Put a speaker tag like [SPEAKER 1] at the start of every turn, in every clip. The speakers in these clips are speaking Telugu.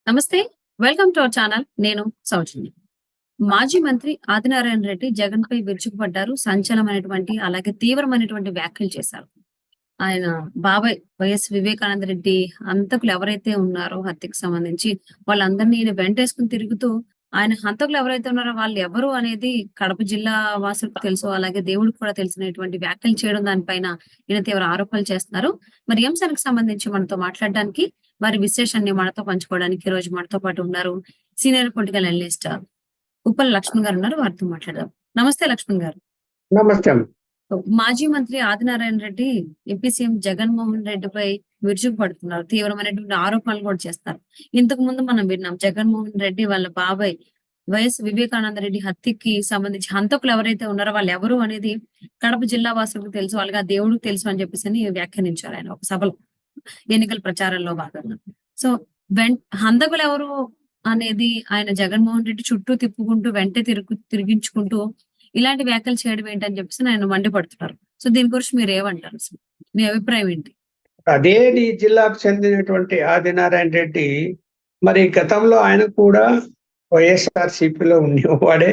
[SPEAKER 1] నమస్తే. Welcome to our channel. నేను సౌజన్య. మాజీ మంత్రి ఆదినారాయణ రెడ్డి జగన్‌పై విరుచుకుపడ్డారు. సంచలనమైనటువంటి అలాగే తీవ్రమైనటువంటి వ్యాఖ్యలు చేశారు. ఆయన బాబాయ్ వైఎస్ వివేకానంద రెడ్డి హంతకులు ఎవరైతే ఉన్నారో హత్యకు సంబంధించి వాళ్ళందరిని ఈయన వెంటేసుకొని తిరుగుతూ ఆయన హంతకులు ఎవరైతే ఉన్నారో వాళ్ళు ఎవరు అనేది కడప జిల్లా వాసులకు తెలుసు. అలాగే దేవుడికి కూడా తెలిసినటువంటి వ్యాఖ్యలు చేయడం దానిపైన ఈయన తీవ్ర ఆరోపణలు చేస్తున్నారు. మరి ఈ అంశానికి సంబంధించి మనతో మాట్లాడడానికి వారి విశ్లేషణని మనతో పంచుకోవడానికి ఈ రోజు మనతో పాటు ఉన్నారు. Senior political analyst Uppal Lakshman garu ఉన్నారు. వారితో మాట్లాడదాం. నమస్తే లక్ష్మణ్ గారు.
[SPEAKER 2] నమస్తే.
[SPEAKER 1] మాజీ మంత్రి ఆదినారాయణ రెడ్డి ఏపీ సీఎం జగన్మోహన్ రెడ్డిపై విరుచుకుపడుతున్నారు. తీవ్రమైనటువంటి ఆరోపణలు కూడా చేస్తారు. ఇంతకు ముందు మనం విన్నాం జగన్మోహన్ రెడ్డి వాళ్ళ బాబాయ్ వైఎస్ వివేకానంద రెడ్డి హత్యకి సంబంధించి హంతకులు ఎవరైతే ఉన్నారో వాళ్ళు ఎవరు అనేది కడప జిల్లా వాసులకు తెలుసు, అలాగే ఆ దేవుడికి తెలుసు అని చెప్పేసి వ్యాఖ్యానించారు ఆయన ఒక సభలో ఎన్నికల ప్రచారంలో భాగంగా. సో హంతకులు ఎవరు అనేది ఆయన జగన్మోహన్ రెడ్డి చుట్టూ తిప్పుకుంటూ వెంటే తిరిగించుకుంటూ ఇలాంటి వ్యాఖ్యలు చేయడం ఏంటని చెప్పేసి ఆయన మండిపడుతున్నారు. సో దీని గురించి మీరు ఏమంటారు? మీ అభిప్రాయం ఏంటి?
[SPEAKER 2] అదే జిల్లాకు చెందినటువంటి ఆదినారాయణ రెడ్డి మరి గతంలో ఆయన కూడా వైఎస్ఆర్సీపీలో ఉండేవాడే,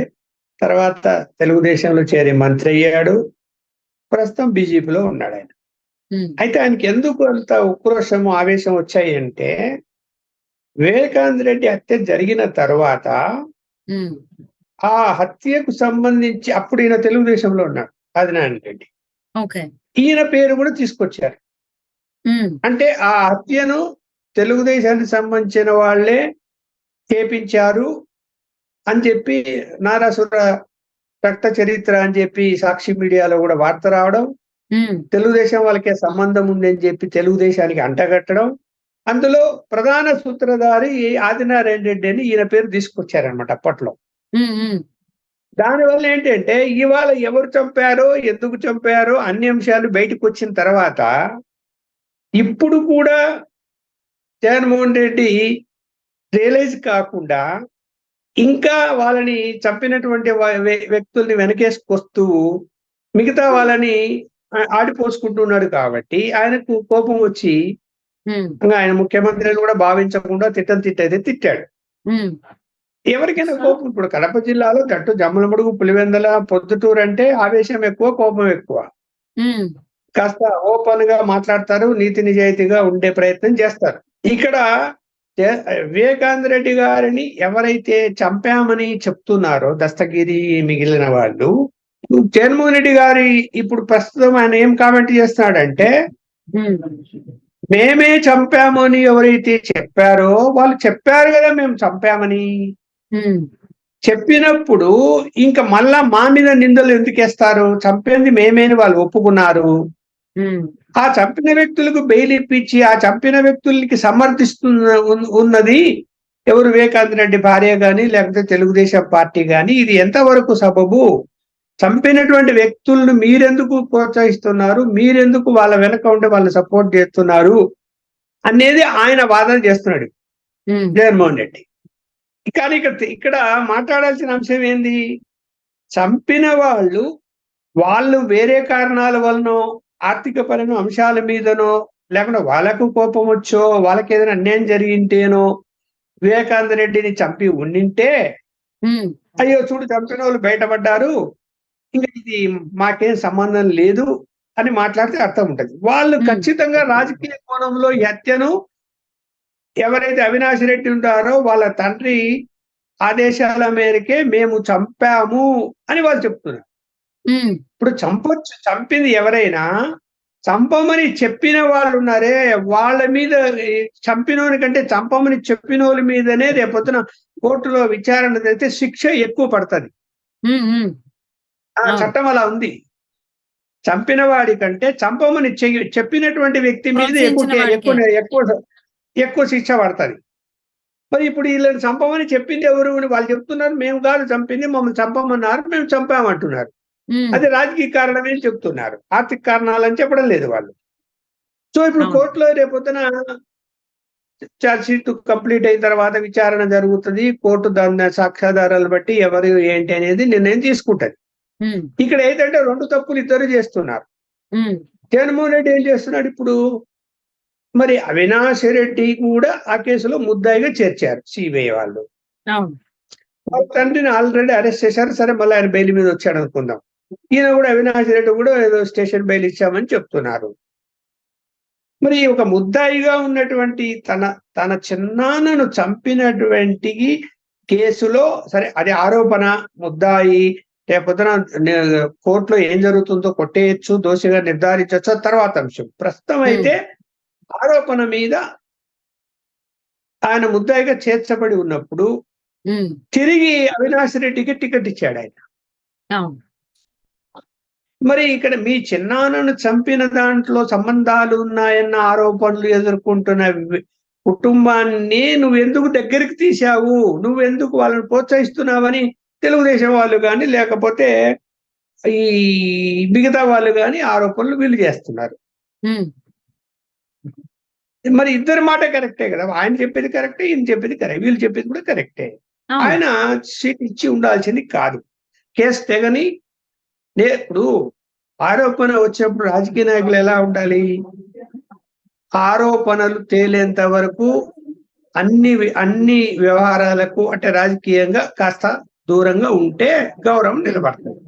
[SPEAKER 2] తర్వాత తెలుగుదేశంలో చేరి మంత్రి అయ్యాడు, ప్రస్తుతం బీజేపీలో ఉన్నాడు ఆయన. అయితే ఆయనకి ఎందుకు అంత ఉక్రోషము ఆవేశం వచ్చాయి అంటే వివేకానంద రెడ్డి హత్య జరిగిన తర్వాత ఆ హత్యకు సంబంధించి అప్పుడు ఈయన తెలుగుదేశంలో ఉన్నాడు ఆదినారాయణ రెడ్డి. ఈయన పేరు కూడా తీసుకొచ్చారు. అంటే ఆ హత్యను తెలుగుదేశానికి సంబంధించిన వాళ్ళే చేపించారు అని చెప్పి నారాసుర రక్త చరిత్ర అని చెప్పి సాక్షి మీడియాలో కూడా వార్త రావడం, తెలుగుదేశం వాళ్ళకే సంబంధం ఉందని చెప్పి తెలుగుదేశానికి అంటగట్టడం, అందులో ప్రధాన సూత్రధారి ఆదినారాయణ రెడ్డి అని ఈయన పేరు తీసుకొచ్చారనమాట అప్పట్లో. దానివల్ల ఏంటంటే ఇవాళ ఎవరు చంపారో ఎందుకు చంపారో అన్ని అంశాలు బయటకు వచ్చిన తర్వాత ఇప్పుడు కూడా జగన్మోహన్ రెడ్డి రియలైజ్ కాకుండా ఇంకా వాళ్ళని చంపినటువంటి వ్యక్తుల్ని వెనకేసుకొస్తూ మిగతా వాళ్ళని ఆడిపోసుకుంటున్నాడు. కాబట్టి ఆయనకు కోపం వచ్చి ఆయన ముఖ్యమంత్రిని కూడా భావించకుండా తిట్టయితే తిట్టాడు. ఎవరికైనా కోపం, ఇప్పుడు కడప జిల్లాలో గట్టు జమ్మలమడుగు, పులివెందల, పొద్దుటూరు అంటే ఆవేశం ఎక్కువ, కోపం ఎక్కువ. కాస్త ఓపెన్ గా మాట్లాడతారు, నీతి నిజాయితీగా ఉండే ప్రయత్నం చేస్తారు. ఇక్కడ వివేకానంద రెడ్డి గారిని ఎవరైతే చంపామని చెప్తున్నారో దస్తగిరి మిగిలిన వాళ్ళు, జగన్మోహన్ రెడ్డి గారి ఇప్పుడు ప్రస్తుతం ఆయన ఏం కామెంట్ చేస్తున్నాడంటే మేమే చంపామని ఎవరైతే చెప్పారో వాళ్ళు చెప్పారు కదా మేము చంపామని. చెప్పినప్పుడు ఇంకా మళ్ళా మా మీద నిందలు ఎందుకేస్తారు? చంపింది మేమేని వాళ్ళు ఒప్పుకున్నారు. ఆ చంపిన వ్యక్తులకు బెయిల్ ఇప్పించి ఆ చంపిన వ్యక్తులకి ఉన్నది ఎవరు? వివేకానంద రెడ్డి భార్య గాని లేకపోతే తెలుగుదేశం పార్టీ గాని. ఇది ఎంతవరకు సబబు? చంపినటువంటి వ్యక్తులను మీరెందుకు ప్రోత్సహిస్తున్నారు? మీరెందుకు వాళ్ళ వెనక ఉండి వాళ్ళని సపోర్ట్ చేస్తున్నారు అనేది ఆయన వాదన చేస్తున్నాడు జగన్మోహన్ రెడ్డి. కానీ ఇక్కడ మాట్లాడాల్సిన అంశం ఏంది? చంపిన వాళ్ళు వేరే కారణాల వలనో, ఆర్థిక పరమైన అంశాల మీదనో, లేకుండా వాళ్ళకు కోపం వచ్చో, వాళ్ళకి ఏదైనా అన్యాయం జరిగింటేనో వివేకానంద రెడ్డిని చంపి ఉండింటే అయ్యో చూడు చంపిన వాళ్ళు బయటపడ్డారు, ఇంకా ఇది మాకేం సంబంధం లేదు అని మాట్లాడితే అర్థం ఉంటది. వాళ్ళు ఖచ్చితంగా రాజకీయ కోణంలో ఈ హత్యను ఎవరైతే అవినాష్ రెడ్డి ఉంటారో వాళ్ళ తండ్రి ఆదేశాల మేరకే మేము చంపాము అని వాళ్ళు చెప్తున్నారు. ఇప్పుడు చంపింది ఎవరైనా చంపమని చెప్పిన వాళ్ళు ఉన్నారే, వాళ్ళ మీద చంపినోని కంటే చంపమని చెప్పిన వాళ్ళ మీదనే రేపొద్దున కోర్టులో విచారణ జరిగితే శిక్ష ఎక్కువ పడుతుంది. ఆ చట్టం అలా ఉంది. చంపిన వాడి కంటే చంపమని చెప్పినటువంటి వ్యక్తి మీద ఎక్కువ శిక్ష పడుతుంది. మరి ఇప్పుడు వీళ్ళని చంపమని చెప్పింది ఎవరు అని వాళ్ళు చెప్తున్నారు. మేము కాదు చంపింది, మమ్మల్ని చంపమన్నారు, మేము చంపామంటున్నారు. అది రాజకీయ కారణమే చెప్తున్నారు, ఆర్థిక కారణాలని చెప్పడం లేదు వాళ్ళు. సో ఇప్పుడు కోర్టులో రేపొద్దున ఛార్జ్ షీట్ కంప్లీట్ అయిన తర్వాత విచారణ జరుగుతుంది. కోర్టు దాని సాక్ష్యాధారాలు బట్టి ఎవరు ఏంటి అనేది నిర్ణయం తీసుకుంటది. ఇక్కడ ఏంటంటే రెండు తప్పులు ఇద్దరు చేస్తున్నారు. జగన్మోహన్ రెడ్డి ఏం చేస్తున్నాడు? ఇప్పుడు మరి అవినాష్ రెడ్డి కూడా ఆ కేసులో ముద్దాయిగా చేర్చారు సిబిఐ వాళ్ళు.
[SPEAKER 1] అవును.
[SPEAKER 2] వాళ్ళ తండ్రిని ఆల్రెడీ అరెస్ట్ చేశారు. సరే మళ్ళీ ఆయన బెయిల్ మీద వచ్చాడు అనుకుందాం. ఈయన కూడా అవినాష్ రెడ్డి కూడా ఏదో స్టేషన్ బెయిల్ ఇచ్చామని చెప్తున్నారు. మరి ఒక ముద్దాయిగా ఉన్నటువంటి తన చిన్నాన్నను చంపినటువంటి కేసులో సరే అది ఆరోపణ, ముద్దాయి రేపొద్దున కోర్టులో ఏం జరుగుతుందో కొట్టేయచ్చు, దోషిగా నిర్ధారించవచ్చు తర్వాత అంశం. ప్రస్తుతం అయితే ఆరోపణ మీద ఆయన ముద్దాయిగా చేర్చబడి ఉన్నప్పుడు తిరిగి అవినాష్ రెడ్డికి టికెట్ ఇచ్చాడు ఆయన.
[SPEAKER 1] అవును.
[SPEAKER 2] మరి ఇక్కడ మీ చిన్నాన్నను చంపిన దాంట్లో సంబంధాలు ఉన్నాయన్న ఆరోపణలు ఎదుర్కొంటున్న కుటుంబాన్ని నువ్వెందుకు దగ్గరికి తీశావు, నువ్వెందుకు వాళ్ళని ప్రోత్సహిస్తున్నావని తెలుగుదేశం వాళ్ళు కానీ లేకపోతే ఈ మిగతా వాళ్ళు కానీ ఆరోపణలు వీళ్ళు చేస్తున్నారు. మరి ఇద్దరి మాట కరెక్టే కదా, ఆయన చెప్పేది కరెక్టే, ఈయన చెప్పేది కరెక్ట్, వీళ్ళు చెప్పేది కూడా కరెక్టే. ఆయన సీట్ ఇచ్చి ఉండాల్సింది కాదు. కేసు తెగని ఇప్పుడు ఆరోపణ వచ్చినప్పుడు రాజకీయ నాయకులు ఎలా ఉండాలి, ఆరోపణలు తేలేంత వరకు అన్ని వ్యవహారాలకు అంటే రాజకీయంగా కాస్త దూరంగా ఉంటే గౌరవం నిలబడుతుంది.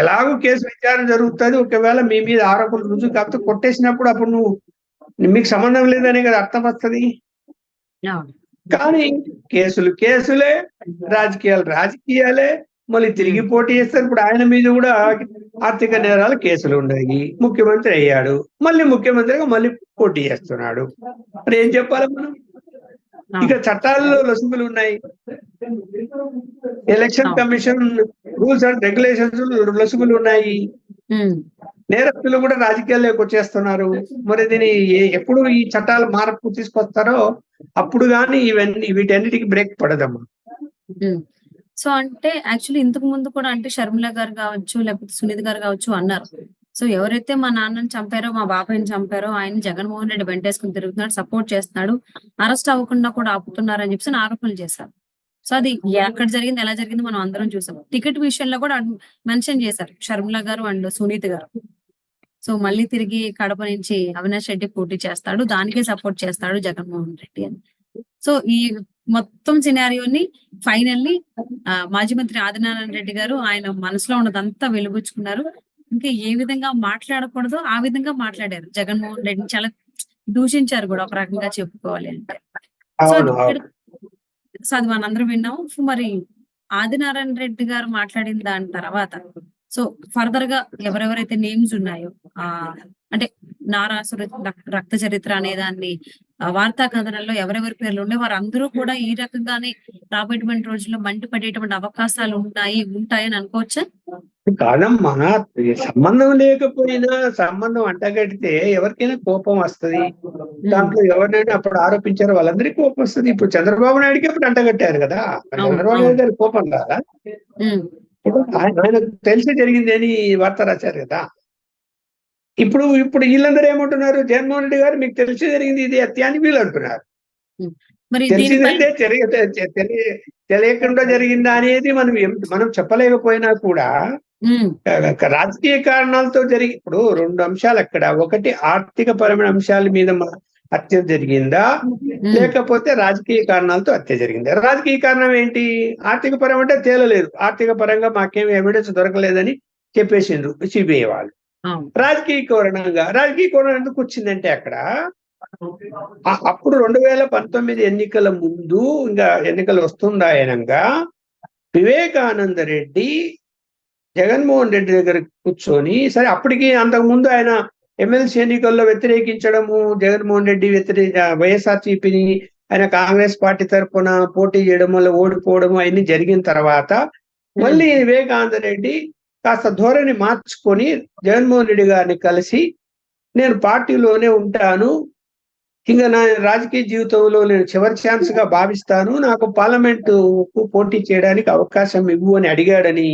[SPEAKER 2] ఎలాగో కేసు విచారణ జరుగుతుంది, ఒకవేళ మీ మీద ఆరోపణలు రుజువు కాకపోతే కొట్టేసినప్పుడు అప్పుడు మీకు సంబంధం లేదనే కదా అర్థం వస్తుంది. కానీ కేసులే, రాజకీయాలు రాజకీయాలే, మళ్ళీ తిరిగి పోటీ చేస్తారు. ఇప్పుడు ఆయన మీద కూడా ఆర్థిక నేరాల కేసులు ఉన్నాయి, ముఖ్యమంత్రి అయ్యాడు, మళ్ళీ ముఖ్యమంత్రిగా మళ్ళీ పోటీ చేస్తున్నాడు. మరి ఏం చెప్పాలి మనం? ఇక చట్టాల్లో లొసుగులు ఉన్నాయి, election commission rules and regulations లొసుగులు ఉన్నాయి, నేరస్తులు కూడా రాజకీయాల్లోకి వచ్చేస్తున్నారు. మరి దీని ఎప్పుడు ఈ చట్టాలు మార్పు తీసుకొస్తారో అప్పుడు గానీ వీటన్నిటికి బ్రేక్ పడదమ్మా.
[SPEAKER 1] సో అంటే యాక్చువల్లీ ఇంతకు ముందు కూడా అంటే షర్మిల గారు కావచ్చు, లేకపోతే సునీత గారు కావచ్చు అన్నారు. సో ఎవరైతే మా నాన్నని చంపారో, మా బాబాయిని చంపారో ఆయన జగన్మోహన్ రెడ్డి వెంటేసుకుని తిరుగుతున్నాడు, సపోర్ట్ చేస్తున్నాడు, అరెస్ట్ అవ్వకుండా కూడా ఆపుతున్నారు అని చెప్పి ఆరోపణలు చేశారు. సో అది ఎక్కడ జరిగింది, ఎలా జరిగింది మనం అందరం చూసాం. టికెట్ విషయంలో కూడా మెన్షన్ చేశారు షర్మిల గారు అండ్ సునీత గారు. సో మళ్ళీ తిరిగి కడప నుంచి అవినాష్ రెడ్డి పోటీ చేస్తాడు, దానికే సపోర్ట్ చేస్తాడు జగన్మోహన్ రెడ్డి అని. సో ఈ మొత్తం సినారియోని ఫైనల్లీ మాజీ మంత్రి ఆదినారాయణ రెడ్డి గారు ఆయన మనసులో ఉన్నదంతా వెలుగుచ్చుకున్నారు. ఇంకా ఏ విధంగా మాట్లాడకూడదో ఆ విధంగా మాట్లాడారు. జగన్మోహన్ రెడ్డిని చాలా దూషించారు కూడా ఒక రకంగా చెప్పుకోవాలి అంటే. సో అది మనందరం విన్నాము. మరి ఆదినారాయణ రెడ్డి గారు మాట్లాడిన దాని తర్వాత సో ఫర్దర్ గా ఎవరెవరైతే నేమ్స్ ఉన్నాయో అంటే నారాసుర రక్త చరిత్ర అనే దాన్ని వార్తా కథనాల్లో ఎవరెవరి పేర్లు ఉండే వారందరూ కూడా ఈ రకంగానే రాబోయేటువంటి రోజుల్లో మండిపడేటువంటి అవకాశాలు ఉంటాయని అనుకోవచ్చా?
[SPEAKER 2] కాదమ్మా, సంబంధం లేకపోయినా సంబంధం అంటగడితే ఎవరికైనా కోపం వస్తుంది. దాంట్లో ఎవరినైనా అప్పుడు ఆరోపించారో వాళ్ళందరికీ కోపం వస్తుంది. ఇప్పుడు చంద్రబాబు నాయుడుకి అప్పుడు అంటగట్టారు కదా, చంద్రబాబు నాయుడు గారి కోపం కాదా? ఆయన తెలిసి జరిగింది అని వార్త రాశారు కదా. ఇప్పుడు వీళ్ళందరూ ఏమంటున్నారు, జగన్మోహన్ రెడ్డి గారు మీకు తెలిసి జరిగింది ఇది హత్య అని వీళ్ళు అంటున్నారు. తెలిసిందంటే తెలియకుండా జరిగిందా అనేది మనం చెప్పలేకపోయినా కూడా రాజకీయ కారణాలతో ఇప్పుడు రెండు అంశాలు అక్కడ. ఒకటి ఆర్థిక పరమైన అంశాల మీద హత్య జరిగిందా, లేకపోతే రాజకీయ కారణాలతో హత్య జరిగిందా? రాజకీయ కారణం ఏంటి? ఆర్థిక పరం అంటే తేలలేదు, ఆర్థిక పరంగా మాకేం ఎవిడెన్స్ దొరకలేదని చెప్పేసిండ్రు సిబిఐ వాళ్ళు. రాజకీయ కోణం ఎందుకు వచ్చిందంటే అక్కడ అప్పుడు 2019 ఎన్నికల ముందు ఇంకా ఎన్నికలు వస్తుందాయనంగా వివేకానంద రెడ్డి జగన్మోహన్ రెడ్డి దగ్గర కూర్చొని, సరే అప్పటికి అంతకుముందు ఆయన ఎమ్మెల్సీ ఎన్నికల్లో వ్యతిరేకించడము, జగన్మోహన్ రెడ్డి వైఎస్ఆర్సీపీని ఆయన కాంగ్రెస్ పార్టీ తరఫున పోటీ చేయడం వల్ల ఓడిపోవడం అవన్నీ జరిగిన తర్వాత మళ్ళీ వివేకానంద రెడ్డి కాస్త ధోరణి మార్చుకొని జగన్మోహన్ రెడ్డి గారిని కలిసి నేను పార్టీలోనే ఉంటాను, ఇంకా నా రాజకీయ జీవితంలో నేను చివరి ఛాన్స్ గా భావిస్తాను, నాకు పార్లమెంటు పోటీ చేయడానికి అవకాశం ఇవ్వు అని అడిగాడని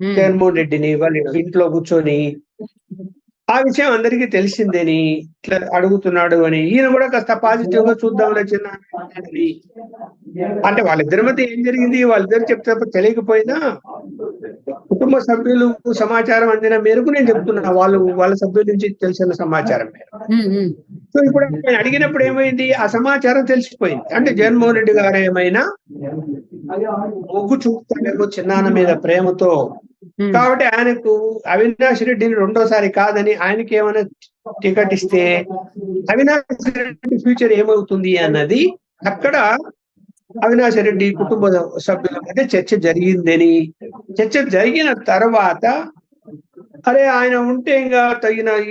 [SPEAKER 2] జగన్మోహన్ రెడ్డిని వాళ్ళ ఇంట్లో కూర్చొని ఆ విషయం అందరికీ తెలిసిందని ఇట్లా అడుగుతున్నాడు అని ఈయన కూడా కాస్త పాజిటివ్ గా చూద్దాంలే చిన్న అంటే వాళ్ళిద్దరి మధ్య ఏం జరిగింది వాళ్ళిద్దరు చెప్తే తెలియకపోయినా కుటుంబ సభ్యులు సమాచారం అందిన మేరకు నేను చెప్తున్నా, వాళ్ళ సభ్యుల నుంచి తెలిసిన సమాచారం మేరకు. సో ఇప్పుడు ఆయన అడిగినప్పుడు ఏమైంది? ఆ సమాచారం తెలిసిపోయింది. అంటే జగన్మోహన్ రెడ్డి గారు ఏమైనా మొగ్గు చూపుతాడేమో చిన్నాన్న మీద ప్రేమతో. కాబట్టి ఆయనకు అవినాష్ రెడ్డిని రెండోసారి కాదని ఆయనకి ఏమైనా టికెట్ ఇస్తే అవినాష్ రెడ్డి ఫ్యూచర్ ఏమవుతుంది అన్నది అక్కడ అవినాష్ రెడ్డి కుటుంబ సభ్యుల మధ్య చర్చ జరిగిందని, చర్చ జరిగిన తర్వాత అరే ఆయన ఉంటే ఇంకా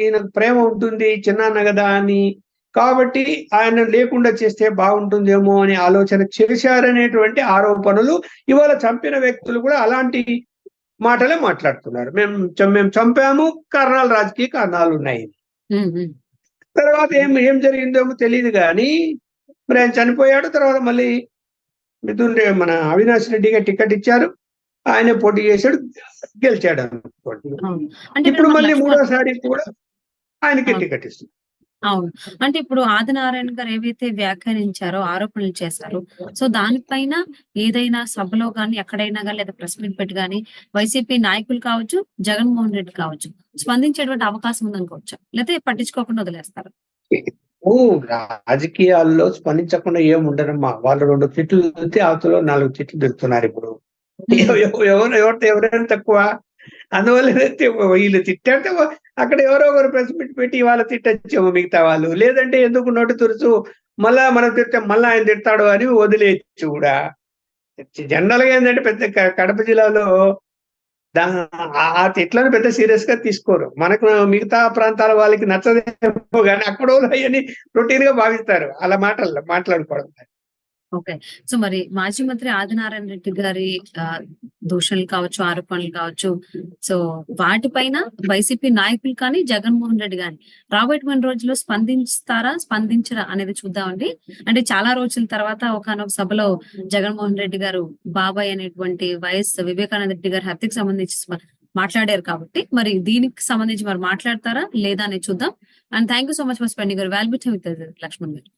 [SPEAKER 2] ఈయన ప్రేమ ఉంటుంది చిన్నాన్న కదా అని, కాబట్టి ఆయన లేకుండా చేస్తే బాగుంటుందేమో అని ఆలోచన చేశారనేటువంటి ఆరోపణలు ఇవాళ చంపిన వ్యక్తులు కూడా అలాంటి మాటలే మాట్లాడుతున్నారు. మేము చంపాము, కారణాలు రాజకీయ కారణాలు ఉన్నాయి. తర్వాత ఏం జరిగిందేమో తెలియదు కానీ మరి ఆయన చనిపోయాడు. తర్వాత మళ్ళీ మన అవినాష్ రెడ్డిగా టికెట్ ఇచ్చారు, ఆయనే పోటీ చేశాడు, గెలిచాడు అనుకోండి. ఇప్పుడు మళ్ళీ మూడోసారి కూడా ఆయనకి టికెట్ ఇస్తుంది.
[SPEAKER 1] అవును. అంటే ఇప్పుడు ఆదినారాయణ గారు ఏవైతే వ్యాఖ్యానించారో, ఆరోపణలు చేశారో, సో దానిపైన ఏదైనా సభలో గాని, ఎక్కడైనా గాని లేదా ప్రెస్ మీట్ పెట్టి గాని వైసీపీ నాయకులు కావచ్చు, జగన్మోహన్ రెడ్డి కావచ్చు స్పందించేటువంటి అవకాశం ఉందనుకోవచ్చా? లేకపోతే పట్టించుకోకుండా వదిలేస్తారు?
[SPEAKER 2] రాజకీయాల్లో స్పందించకుండా ఏముండరమ్మా. వాళ్ళు 2 తిట్లు తిడితే అవతల 4 తిట్లు తిడుతున్నారు ఇప్పుడు. ఎవరైనా తక్కువ. అందువల్ల వీళ్ళు తిట్టారంటే అక్కడ ఎవరో ఒకరు ప్రెస్ మీట్ పెట్టి వాళ్ళ తిట్టచ్చేమో మిగతా వాళ్ళు. లేదంటే ఎందుకు నోటి తురుచు మళ్ళా మనం తిడితే మళ్ళా ఆయన తిడతాడు అని వదిలేయచ్చు కూడా. జనరల్ గా ఏంటంటే పెద్ద కడప జిల్లాలో ఆ తిట్లను పెద్ద సీరియస్ గా తీసుకోరు. మనకు మిగతా ప్రాంతాల వాళ్ళకి నచ్చదేమో కానీ అక్కడ అవన్నీ రొటీన్ గా భావిస్తారు అలా మాట్లాడుకోవడం.
[SPEAKER 1] ఓకే. సో మరి మాజీ మంత్రి ఆదినారాయణ రెడ్డి గారి దూషణలు కావచ్చు, ఆరోపణలు కావచ్చు, సో వాటిపైన వైసీపీ నాయకులు కానీ, జగన్మోహన్ రెడ్డి గాని రాబోయేటువంటి రోజుల్లో స్పందించరా అనేది చూద్దామండి. అంటే చాలా రోజుల తర్వాత ఒకానొక సభలో జగన్మోహన్ రెడ్డి గారు బాబాయ్ అనేటువంటి వైఎస్ వివేకానంద రెడ్డి గారి హత్యకు సంబంధించి మాట్లాడారు కాబట్టి మరి దీనికి సంబంధించి మరి మాట్లాడతారా లేదా అనేది చూద్దాం. And thank you so much for spending your valuable time with Lakshman గారు.